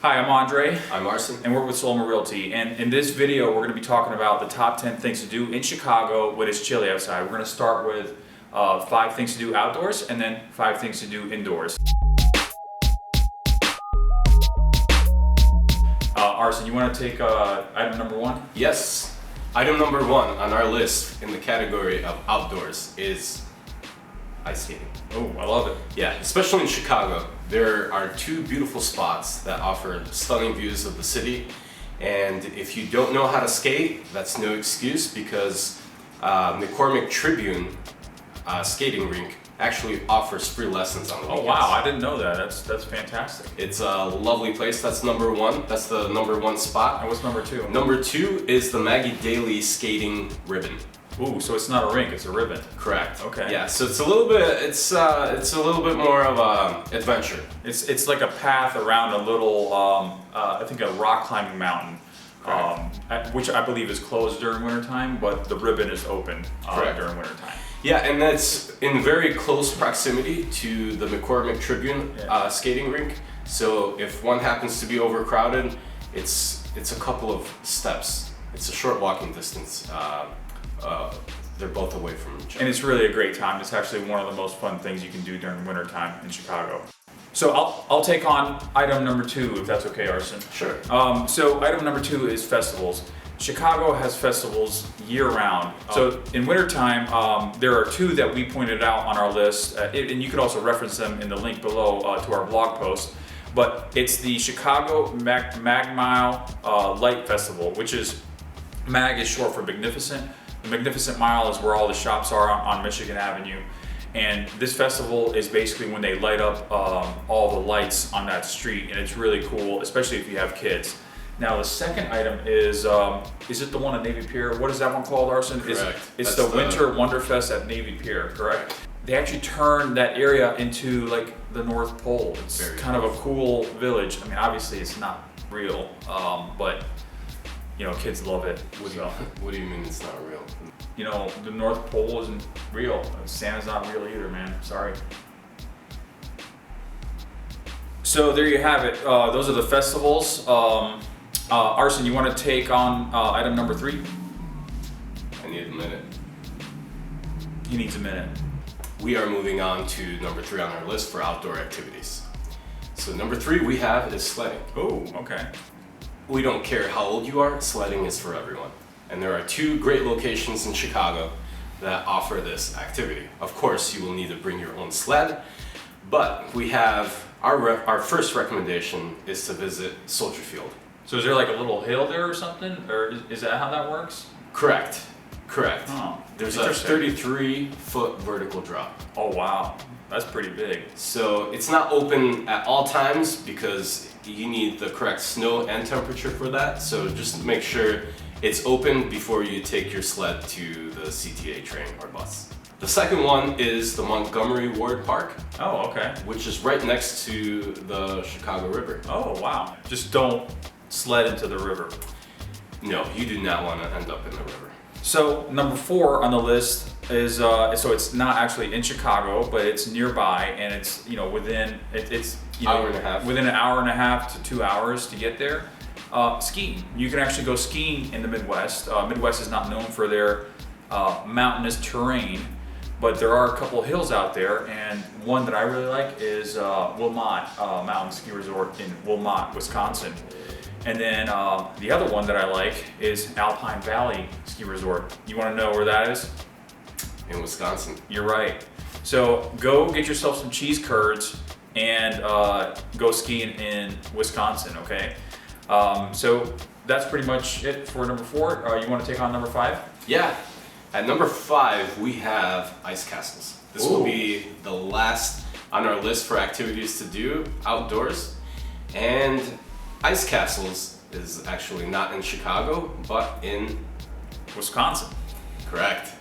Hi, I'm Andre. I'm Arson. And we're with Solomon Realty. And in this video, we're going to be talking about the top 10 things to do in Chicago when it's chilly outside. We're going to start with 5 things to do outdoors and then 5 things to do indoors. Arson, you want to take item number 1? Yes. Item number 1 on our list in the category of outdoors is ice skating. Oh, I love it. Yeah, especially in Chicago. There are 2 beautiful spots that offer stunning views of the city. And if you don't know how to skate, that's no excuse because McCormick Tribune skating rink actually offers free lessons on the weekends. Oh wow, I didn't know that. That's fantastic. It's a lovely place. That's number 1. That's the number 1 spot. And what's number 2? Number 2 is the Maggie Daley skating ribbon. Ooh, so it's not a rink, it's a ribbon. Correct. Okay. Yeah, so it's a little bit more of a adventure. It's like a path around a little, I think a rock climbing mountain, which I believe is closed during wintertime, but the ribbon is open during wintertime. Yeah, and that's in very close proximity to the McCormick Tribune skating rink. So if one happens to be overcrowded, it's a couple of steps. It's a short walking distance. They're both away from each other. And it's really a great time. It's actually one of the most fun things you can do during wintertime in Chicago. So I'll take on item number 2, if that's okay, Arson. Sure. So item number 2 is festivals. Chicago has festivals year-round. So in wintertime, there are 2 that we pointed out on our list, and you could also reference them in the link below to our blog post. But it's the Chicago Mag Mile Light Festival, which is, MAG is short for Magnificent. The Magnificent Mile is where all the shops are on Michigan Avenue. And this festival is basically when they light up all the lights on that street, and it's really cool, especially if you have kids. Now the second item is it the one at Navy Pier? What is that one called, Arson? Correct. It's the Winter Wonderfest at Navy Pier, correct? They actually turned that area into like the North Pole. It's kind of a cool village. I mean, obviously it's not real, but you know, kids love it. What do you mean it's not real? You know, the North Pole isn't real. Santa's not real either, man. Sorry. So there you have it. Those are the festivals. Arson, you want to take on item number 3? I need a minute. He needs a minute. We are moving on to number 3 on our list for outdoor activities. So number 3 we have is sledding. Oh, okay. We don't care how old you are, sledding is for everyone. And there are 2 great locations in Chicago that offer this activity. Of course, you will need to bring your own sled, but we have our first recommendation is to visit Soldier Field. So is there like a little hill there or something? Or is that how that works? Correct. Oh, there's a 33-foot vertical drop. Oh wow, that's pretty big. So it's not open at all times because you need the correct snow and temperature for that. So just make sure it's open before you take your sled to the CTA train or bus. The second one is the Montgomery Ward Park. Oh, okay. Which is right next to the Chicago River. Oh wow. Just don't sled into the river. No, you do not want to end up in the river. So number 4 on the list is so it's not actually in Chicago, but it's nearby, and it's within hour and a half. Within an hour and a half to 2 hours to get there. Skiing. You can actually go skiing in the Midwest. Midwest is not known for their mountainous terrain, but there are a couple hills out there, and one that I really like is Wilmot Mountain Ski Resort in Wilmot, Wisconsin. And then the other one that I like is Alpine Valley Ski Resort. You want to know where that is? In Wisconsin. You're right. So go get yourself some cheese curds and go skiing in Wisconsin, okay? So that's pretty much it for number 4. You want to take on number 5? Yeah. At number 5, we have ice castles. This will be the last on our list for activities to do outdoors. And ice castles is actually not in Chicago, but in Wisconsin. Correct.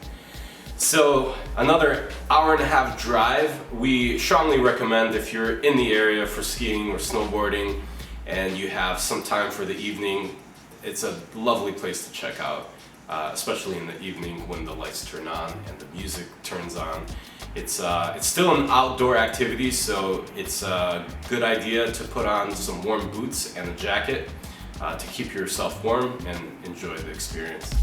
So another hour and a half drive. We strongly recommend if you're in the area for skiing or snowboarding and you have some time for the evening, it's a lovely place to check out. especially in the evening when the lights turn on and the music turns on. It's still an outdoor activity, so it's a good idea to put on some warm boots and a jacket to keep yourself warm and enjoy the experience.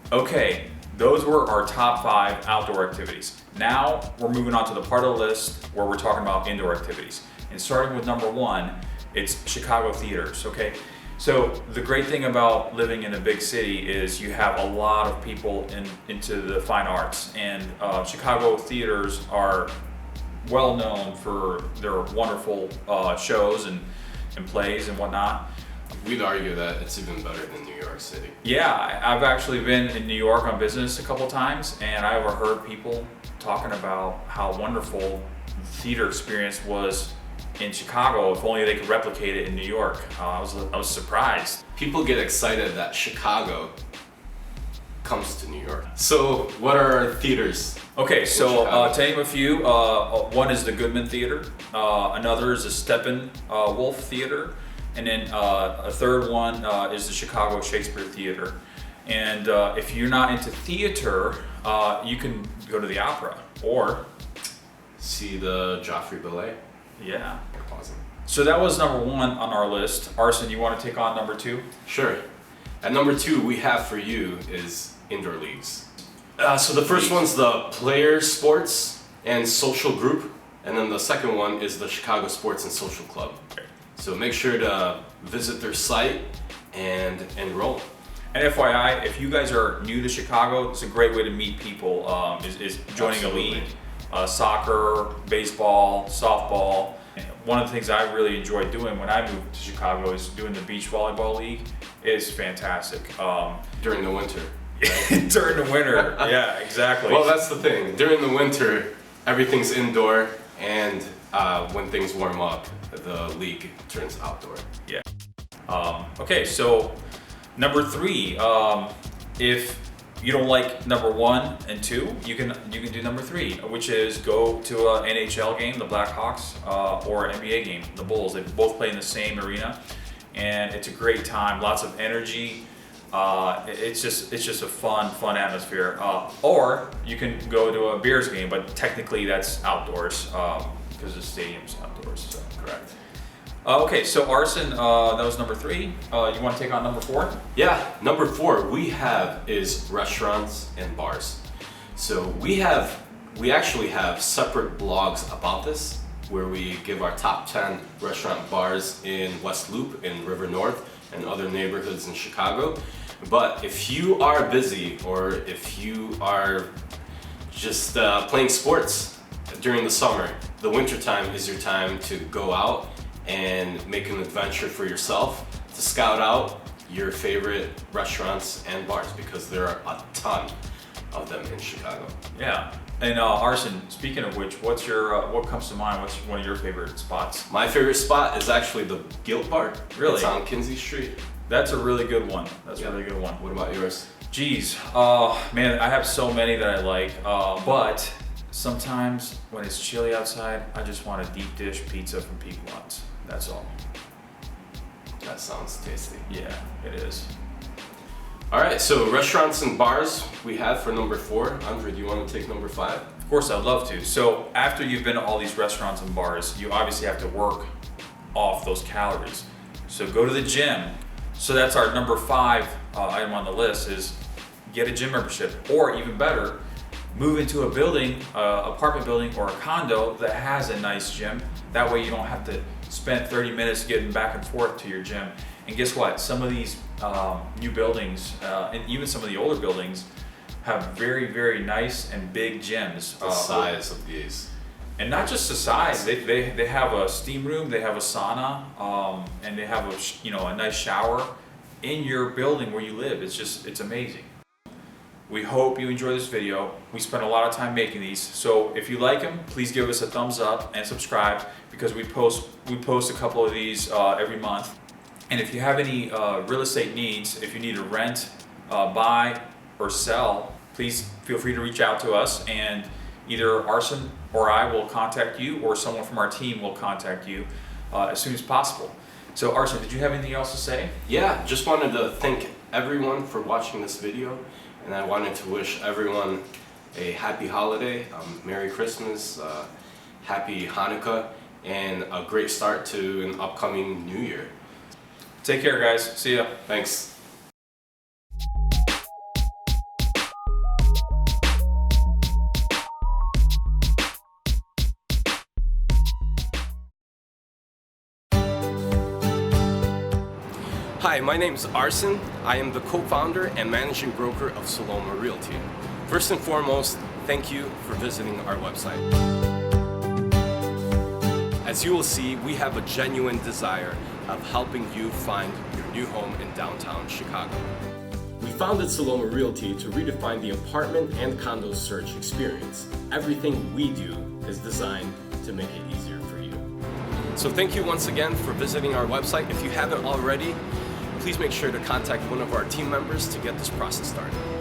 Okay, those were our top 5 outdoor activities. Now we're moving on to the part of the list where we're talking about indoor activities. And starting with number 1, it's Chicago theaters, okay? So the great thing about living in a big city is you have a lot of people into the fine arts, and Chicago theaters are well known for their wonderful shows and plays and whatnot. We'd argue that it's even better than New York City. Yeah, I've actually been in New York on business a couple times, and I overheard people talking about how wonderful the theater experience was in Chicago. If only they could replicate it in New York. I was surprised. People get excited that Chicago comes to New York. So what are our theaters? Okay, so to name a few, one is the Goodman Theater, another is the Steppenwolf Theater, and then a third one is the Chicago Shakespeare Theater. And if you're not into theater, you can go to the opera or see the Joffrey Ballet. Yeah. Awesome. So that was number 1 on our list. Arson, you want to take on number 2? Sure. At number 2, we have for you is indoor leagues. So the first one's the Players Sports and Social Group, and then the second one is the Chicago Sports and Social Club. Okay. So make sure to visit their site and enroll. And FYI, if you guys are new to Chicago, it's a great way to meet people. Is joining Absolutely. a league, soccer, baseball, softball. And one of the things I really enjoyed doing when I moved to Chicago is doing the beach volleyball league. It's fantastic. During the winter. During the winter, yeah, exactly. Well, that's the thing. During the winter, everything's indoor, and when things warm up, the league turns outdoor. Yeah. Okay, so number 3. If you don't like number 1 and 2, you can do number 3, which is go to an NHL game, the Blackhawks, or an NBA game, the Bulls. They both play in the same arena, and it's a great time. Lots of energy. It's just a fun atmosphere. Or you can go to a Bears game, but technically that's outdoors because the stadium's outdoors. So correct. Okay, so Arson, that was number 3. You want to take on number 4? Yeah, number 4 we have is restaurants and bars. So we actually have separate blogs about this, where we give our top 10 restaurant bars in West Loop, in River North, and other neighborhoods in Chicago. But if you are busy, or if you are just playing sports during the summer, the winter time is your time to go out and make an adventure for yourself, to scout out your favorite restaurants and bars, because there are a ton of them in Chicago. Yeah. And Arson, speaking of which, what comes to mind? What's one of your favorite spots? My favorite spot is actually the Guilt Bar. Really? It's on Kinsey Street. That's a really good one. That's a really good one. What about yours? Geez, man, I have so many that I like, but sometimes when it's chilly outside, I just want a deep dish pizza from Pequod's. That's all. That sounds tasty. Yeah, it is. All right, so restaurants and bars we have for number 4. Andre, do you want to take number 5? Of course, I'd love to. So after you've been to all these restaurants and bars, you obviously have to work off those calories. So go to the gym. So that's our number 5 item on the list, is get a gym membership, or even better, move into a building, apartment building or a condo that has a nice gym. That way you don't have to spend 30 minutes getting back and forth to your gym. And guess what? Some of these new buildings, and even some of the older buildings, have very, very nice and big gyms. The size of these. And not just the size, they have a steam room, they have a sauna, and they have a nice shower in your building where you live. It's amazing. We hope you enjoy this video. We spent a lot of time making these, so if you like them, please give us a thumbs up and subscribe, because we post a couple of these every month. And if you have any real estate needs, if you need to rent, buy, or sell, please feel free to reach out to us. And either Arson or I will contact you, or someone from our team will contact you as soon as possible. So Arson, did you have anything else to say? Yeah, just wanted to thank everyone for watching this video, and I wanted to wish everyone a happy holiday, Merry Christmas, Happy Hanukkah, and a great start to an upcoming New Year. Take care, guys. See ya. Thanks. Hi, my name is Arson. I am the co-founder and managing broker of Saloma Realty. First and foremost, thank you for visiting our website. As you will see, we have a genuine desire of helping you find your new home in downtown Chicago. We founded Saloma Realty to redefine the apartment and condo search experience. Everything we do is designed to make it easier for you. So thank you once again for visiting our website. If you haven't already, please make sure to contact one of our team members to get this process started.